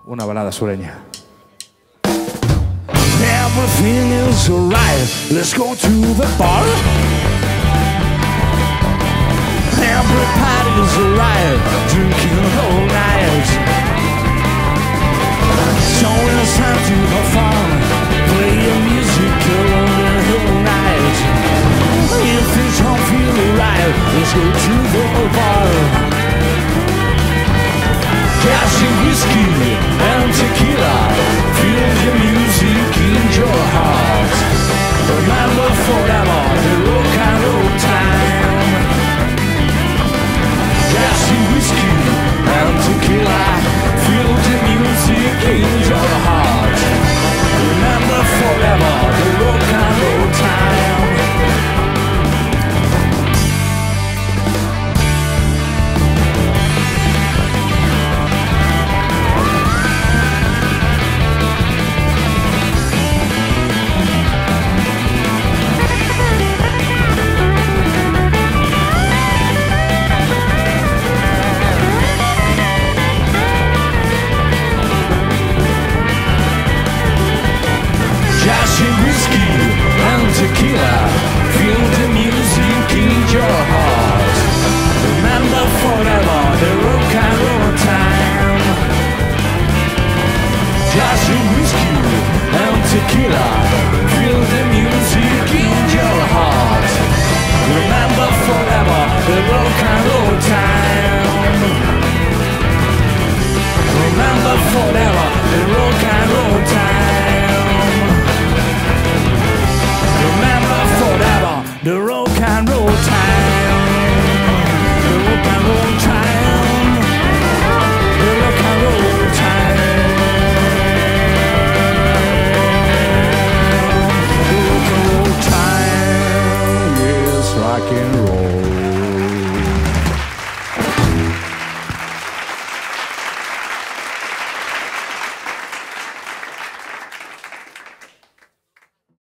una balada sureña. Everything is alright, let's go to the bar. Everybody's alright, drinking all night. So it's time to have fun, play your music along the whole night. If things don't feel right, let's go to the bar. Cash and whiskey and tequila, feel the music in your heart. Remember forever the rock and roll time. Cash and whiskey and tequila, feel the music in your heart. Remember forever the rock and roll time. Whiskey and tequila, feel the music in your heart. Remember forever the rock and roll time. Just whiskey and tequila, feel the music in your heart. Remember forever the rock and roll time. Remember forever.